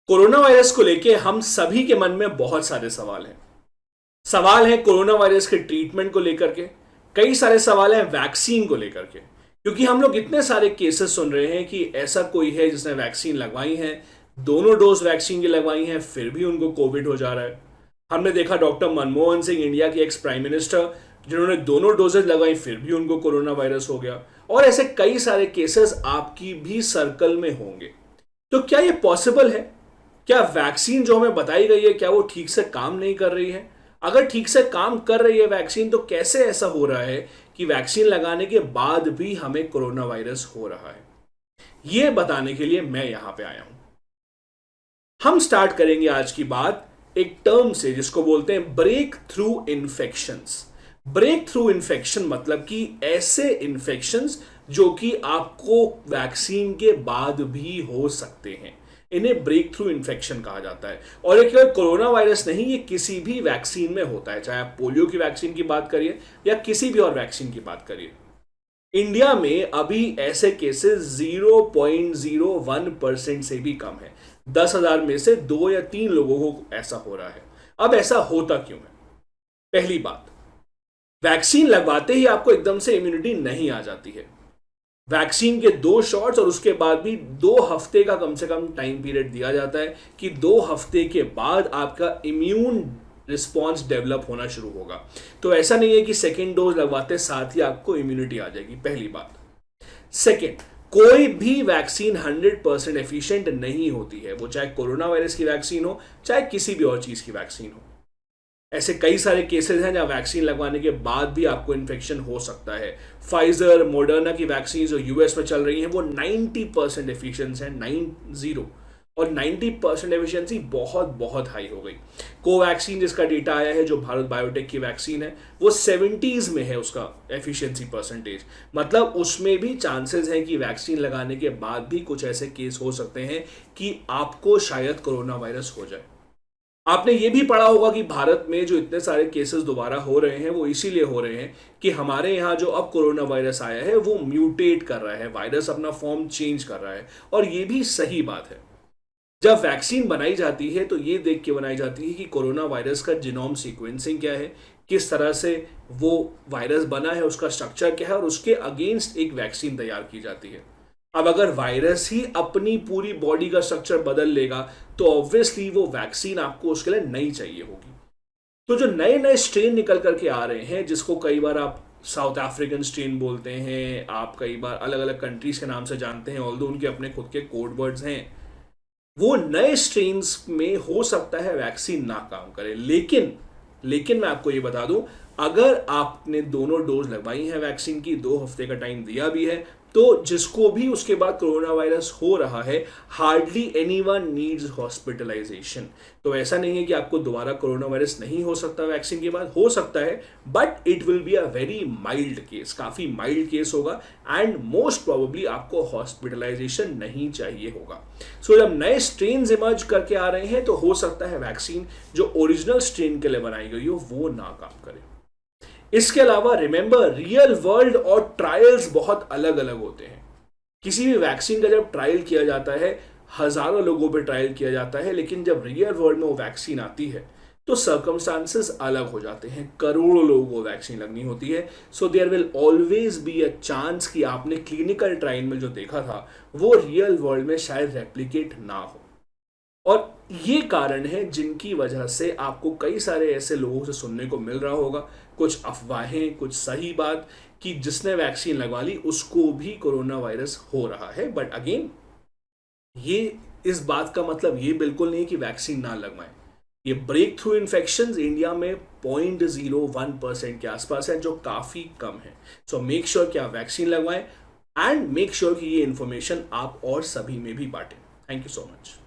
Corona virus को लेके हम सभी के मन में बहुत सारे सवाल हैं। सवाल है कोरोना वायरस के ट्रीटमेंट को लेकर के, कई सारे सवाल हैं वैक्सीन को लेकर के, क्योंकि हम लोग इतने सारे केसेस सुन रहे हैं कि ऐसा कोई है जिसने वैक्सीन लगवाई है, दोनों डोज वैक्सीन की लगवाई हैं, फिर भी उनको कोविड हो जा रहा है। हमने देखा डॉक्टर मनमोहन सिंह, इंडिया के एक्स प्राइम मिनिस्टर, जिन्होंने दोनों डोजेज लगाई फिर भी उनको कोरोना वायरस हो गया। और ऐसे कई सारे केसेस आपकी भी सर्कल में होंगे। तो क्या ये पॉसिबल है? क्या वैक्सीन जो हमें बताई गई है क्या वो ठीक से काम नहीं कर रही है? अगर ठीक से काम कर रही है वैक्सीन, तो कैसे ऐसा हो रहा है कि वैक्सीन लगाने के बाद भी हमें कोरोना वायरस हो रहा है? ये बताने के लिए मैं यहां पे आया हूं। हम स्टार्ट करेंगे आज की बात एक टर्म से जिसको बोलते हैं break through infections. Break through infection मतलब कि ऐसे इन्फेक्शंस जो कि आपको वैक्सीन के बाद भी हो सकते हैं, इन्हें ब्रेक थ्रू इन्फेक्शन कहा जाता है। और ये केवल कोरोना वायरस नहीं, ये किसी भी वैक्सीन में होता है, चाहे आप पोलियो की वैक्सीन की बात करिए या किसी भी और वैक्सीन की बात करिए। इंडिया में अभी ऐसे केसेस 0.01% से भी कम है। 10,000 में से 2 या 3 लोगों को ऐसा हो रहा है। अब ऐसा होता क्यों है? पहली बात, वैक्सीन लगवाते ही आपको एकदम से इम्यूनिटी नहीं आ जाती है। वैक्सीन के 2 शॉट्स और उसके बाद भी 2 हफ्ते का कम से कम टाइम पीरियड दिया जाता है कि 2 हफ्ते के बाद आपका इम्यून रिस्पॉन्स डेवलप होना शुरू होगा। तो ऐसा नहीं है कि सेकेंड डोज लगवाते साथ ही आपको इम्यूनिटी आ जाएगी, पहली बात। सेकेंड, कोई भी वैक्सीन 100% एफिशिएंट नहीं होती है, वो चाहे कोरोना वायरस की वैक्सीन हो चाहे किसी भी और चीज की वैक्सीन हो। ऐसे कई सारे केसेस हैं जहां वैक्सीन लगवाने के बाद भी आपको इन्फेक्शन हो सकता है। फाइजर, मॉडर्ना की वैक्सीन जो यूएस में चल रही हैं वो 90% एफिशिएंस है, 90। और 90% एफिशिएंसी बहुत बहुत हाई हो गई। कोवैक्सीन जिसका डेटा आया है, जो भारत बायोटेक की वैक्सीन है, वो 70s में है उसका एफिशिएंसी परसेंटेज। मतलब उसमें भी चांसेस हैं कि वैक्सीन लगाने के बाद भी कुछ ऐसे केस हो सकते हैं कि आपको शायद कोरोना वायरस हो जाए। आपने ये भी पढ़ा होगा कि भारत में जो इतने सारे केसेस दोबारा हो रहे हैं वो इसीलिए हो रहे हैं कि हमारे यहाँ जो अब कोरोना वायरस आया है वो म्यूटेट कर रहा है, वायरस अपना फॉर्म चेंज कर रहा है। और ये भी सही बात है। जब वैक्सीन बनाई जाती है तो ये देख के बनाई जाती है कि कोरोना वायरस का जीनोम सीक्वेंसिंग क्या है, किस तरह से वो वायरस बना है, उसका स्ट्रक्चर क्या है, और उसके अगेंस्ट एक वैक्सीन तैयार की जाती है। अब अगर वायरस ही अपनी पूरी बॉडी का स्ट्रक्चर बदल लेगा तो ऑब्वियसली वो वैक्सीन आपको उसके लिए नहीं चाहिए होगी। तो जो नए नए स्ट्रेन निकल करके आ रहे हैं, जिसको कई बार आप साउथ अफ्रीकन स्ट्रेन बोलते हैं, आप कई बार अलग अलग कंट्रीज के नाम से जानते हैं, ऑल्दो उनके अपने खुद के कोड वर्ड्स हैं, वो नए स्ट्रेन्स में हो सकता है वैक्सीन ना काम करे। लेकिन मैं आपको ये बता दूं, अगर आपने दोनों डोज लगवाई हैं वैक्सीन की, 2 हफ्ते का टाइम दिया भी है, तो जिसको भी उसके बाद कोरोना वायरस हो रहा है, हार्डली एनीवन नीड्स हॉस्पिटलाइजेशन। तो ऐसा नहीं है कि आपको दोबारा कोरोना वायरस नहीं हो सकता वैक्सीन के बाद, हो सकता है, but it will be a very mild case, काफी माइल्ड केस होगा, एंड मोस्ट प्रोबेबली आपको हॉस्पिटलाइजेशन नहीं चाहिए होगा। सो जब नए स्ट्रेन इमर्ज करके आ रहे हैं तो हो सकता है वैक्सीन जो ओरिजिनल स्ट्रेन के लिए बनाई गई हो वो ना काम करे। इसके अलावा रिमेंबर, रियल वर्ल्ड और ट्रायल्स बहुत अलग अलग होते हैं। किसी भी वैक्सीन का जब ट्रायल किया जाता है, हजारों लोगों पे ट्रायल किया जाता है, लेकिन जब रियल वर्ल्ड में वो वैक्सीन आती है तो सर्कमस्टांसेस अलग हो जाते हैं। करोड़ों लोगों को वैक्सीन लगनी होती है। So there will always be a chance कि आपने क्लिनिकल ट्रायल में जो देखा था वो रियल वर्ल्ड में शायद रेप्लिकेट ना हो। और ये कारण है जिनकी वजह से आपको कई सारे ऐसे लोगों से सुनने को मिल रहा होगा, कुछ अफवाहें, कुछ सही बात, कि जिसने वैक्सीन लगवा ली उसको भी कोरोना वायरस हो रहा है। बट अगेन, ये इस बात का मतलब ये बिल्कुल नहीं कि वैक्सीन ना लगवाएं। ये ब्रेक थ्रू इन्फेक्शन इंडिया में 0.01% के आसपास है, जो काफी कम है। सो मेक श्योर कि आप वैक्सीन लगवाएं, एंड मेक श्योर कि ये इंफॉर्मेशन आप और सभी में भी बांटें। Thank you so much.